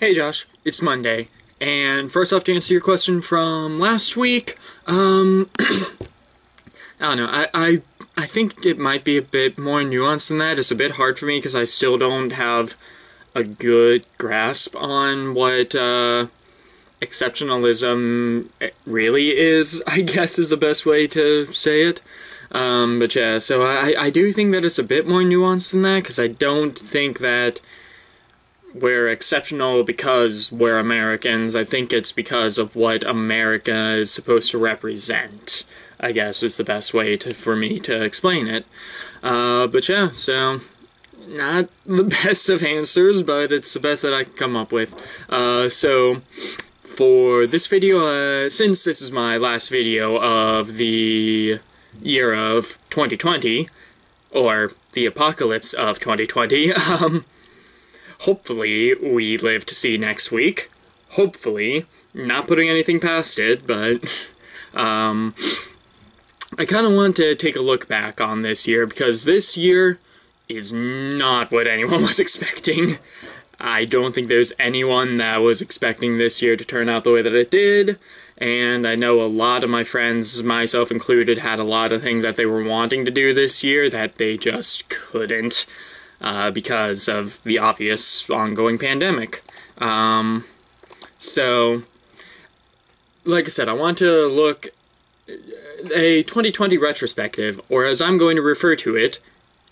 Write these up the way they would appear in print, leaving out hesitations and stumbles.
Hey Josh, it's Monday, and first off, to answer your question from last week, I don't know, I think it might be a bit more nuanced than that. It's a bit hard for me because I still don't have a good grasp on what, exceptionalism really is, I guess is the best way to say it. But yeah, so I do think that it's a bit more nuanced than that, because I don't think that we're exceptional because we're Americans. I think it's because of what America is supposed to represent, I guess is the best way for me to explain it. But yeah, so not the best of answers, but it's the best that I can come up with. So for this video, since this is my last video of the year of 2020, or the apocalypse of 2020, hopefully we live to see next week. Hopefully. Not putting anything past it, but I kind of want to take a look back on this year, because this year is not what anyone was expecting. I don't think there's anyone that was expecting this year to turn out the way that it did, and I know a lot of my friends, myself included, had a lot of things that they were wanting to do this year that they just couldn't, because of the obvious ongoing pandemic. So, like I said, I want to look a 2020 retrospective, or as I'm going to refer to it,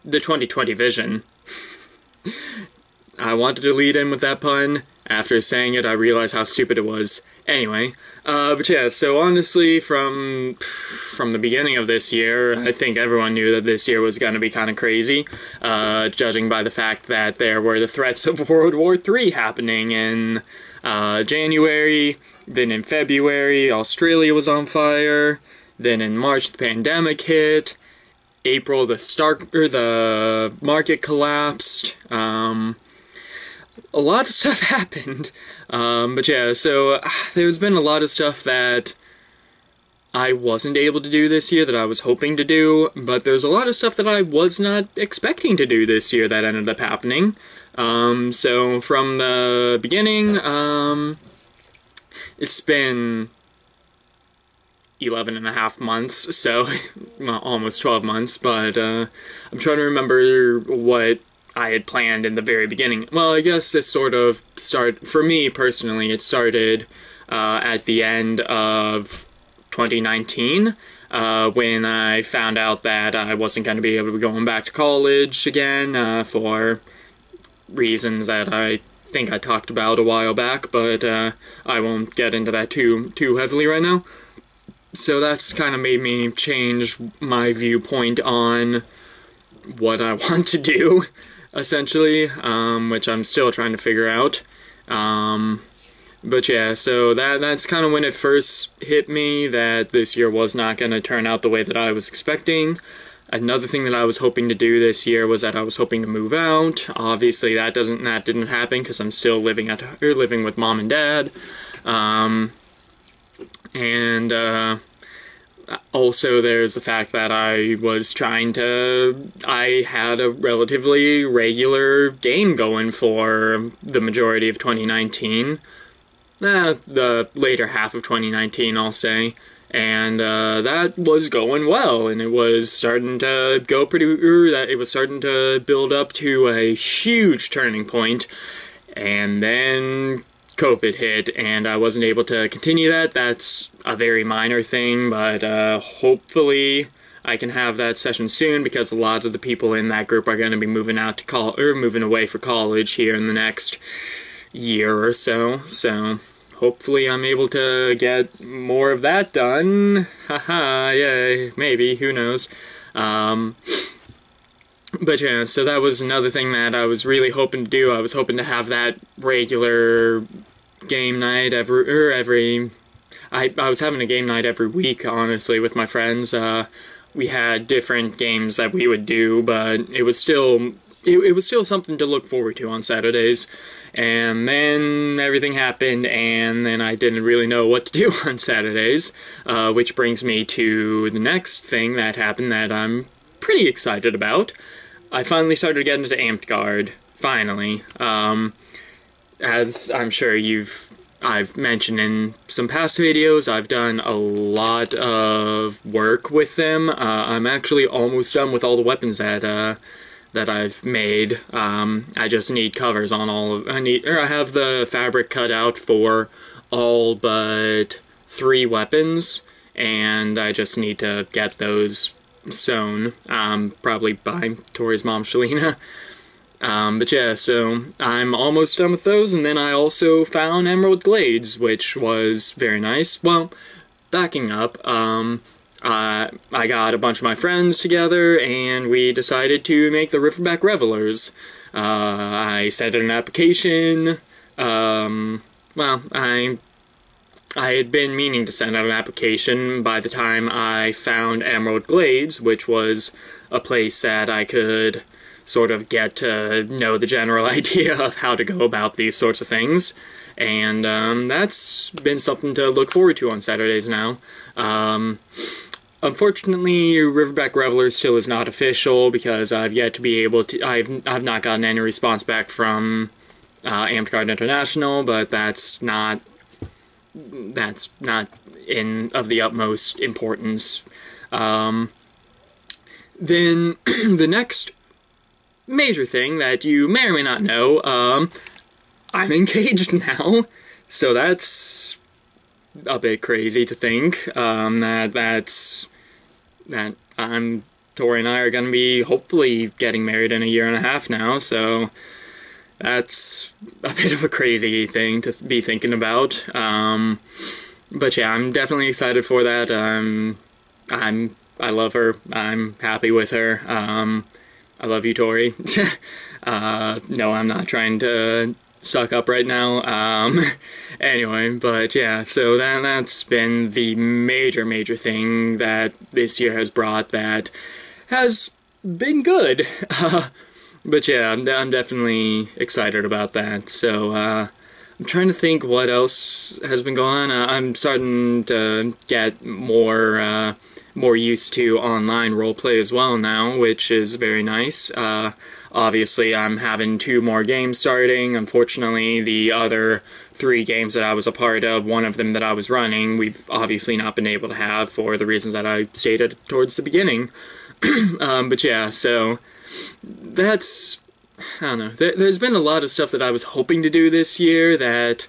the 2020 vision. I wanted to lead in with that pun. After saying it, I realized how stupid it was. Anyway, but yeah, so honestly, from the beginning of this year, I think everyone knew that this year was going to be kind of crazy, judging by the fact that there were the threats of World War III happening in January, then in February, Australia was on fire, then in March, the pandemic hit, April, the market collapsed, a lot of stuff happened, but yeah, so there's been a lot of stuff that I wasn't able to do this year that I was hoping to do, but there's a lot of stuff that I was not expecting to do this year that ended up happening. So from the beginning, it's been 11 and a half months, so well, almost 12 months, but I'm trying to remember what I had planned in the very beginning. Well, I guess this sort of for me personally, it started at the end of 2019, when I found out that I wasn't going to be able to be going back to college again, for reasons that I think I talked about a while back, but I won't get into that too heavily right now. So that's kind of made me change my viewpoint on what I want to do, essentially, which I'm still trying to figure out. But yeah, so that's kind of when it first hit me that this year was not going to turn out the way that I was expecting. Another thing that I was hoping to do this year was that I was hoping to move out. Obviously, that didn't happen because I'm still living with mom and dad. Also, there's the fact that I had a relatively regular game going for the majority of 2019. The later half of 2019, I'll say. And that was going well, and it was starting to go it was starting to build up to a huge turning point. And then COVID hit, and I wasn't able to continue that. That's a very minor thing, but hopefully I can have that session soon, because a lot of the people in that group are going to be moving out to moving away for college here in the next year or so. So hopefully I'm able to get more of that done. Haha, yay, maybe, who knows. But yeah, so that was another thing that I was really hoping to do. I was hoping to have that regular game night I was having a game night every week, honestly, with my friends. We had different games that we would do, but it was still something to look forward to on Saturdays. And then everything happened, and then I didn't really know what to do on Saturdays, which brings me to the next thing that happened that I'm pretty excited about. I finally started getting into Amgard, finally. as I'm sure I've mentioned in some past videos, I've done a lot of work with them. I'm actually almost done with all the weapons that I've made. I just need covers on all of. I have the fabric cut out for all but 3 weapons, and I just need to get those sewn. Probably by Tori's mom, Shalina. But yeah, so I'm almost done with those, and then I also found Emerald Glades, which was very nice. Well, backing up, I got a bunch of my friends together, and we decided to make the Riverback Revelers. I sent in an application. Well, I had been meaning to send out an application by the time I found Emerald Glades, which was a place that I could sort of get to know the general idea of how to go about these sorts of things. And that's been something to look forward to on Saturdays now. Unfortunately, Riverback Reveler still is not official because I've yet to be able to. I've not gotten any response back from Amgard International, but that's not in of the utmost importance. Then the next major thing that you may or may not know, I'm engaged now, so that's a bit crazy to think, that Tori and I are gonna be hopefully getting married in a year and a half now, so that's a bit of a crazy thing to be thinking about. But yeah, I'm definitely excited for that. I love her. I'm happy with her. I love you, Tori. No, I'm not trying to suck up right now. Anyway, but yeah, so that's been the major thing that this year has brought that has been good. But yeah, I'm definitely excited about that. So, I'm trying to think what else has been going on. I'm starting to get more used to online roleplay as well now, which is very nice. Obviously, I'm having 2 more games starting. Unfortunately, the other 3 games that I was a part of, one of them that I was running, we've obviously not been able to have for the reasons that I stated towards the beginning. But yeah, so that's, I don't know, there's been a lot of stuff that I was hoping to do this year that,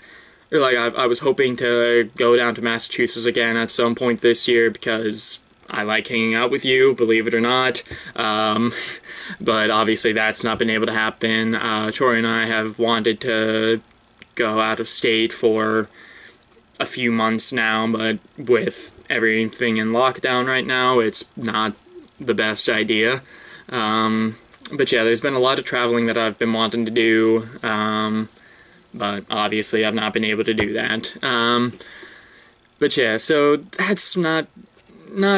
or like, I was hoping to go down to Massachusetts again at some point this year because I like hanging out with you, believe it or not. But obviously that's not been able to happen. Tori and I have wanted to go out of state for a few months now, but with everything in lockdown right now, it's not the best idea. But yeah, there's been a lot of traveling that I've been wanting to do, but obviously I've not been able to do that. But yeah, so that's not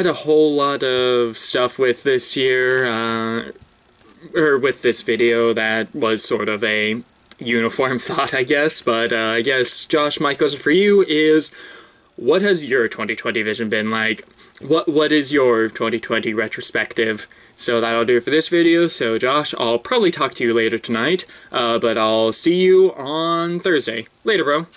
a whole lot of stuff with this year, or with this video that was sort of a uniform thought, I guess. But I guess, Josh, my question for you is, what has your 2020 vision been like? What is your 2020 retrospective? So that'll do it for this video. So Josh, I'll probably talk to you later tonight, but I'll see you on Thursday. Later, bro.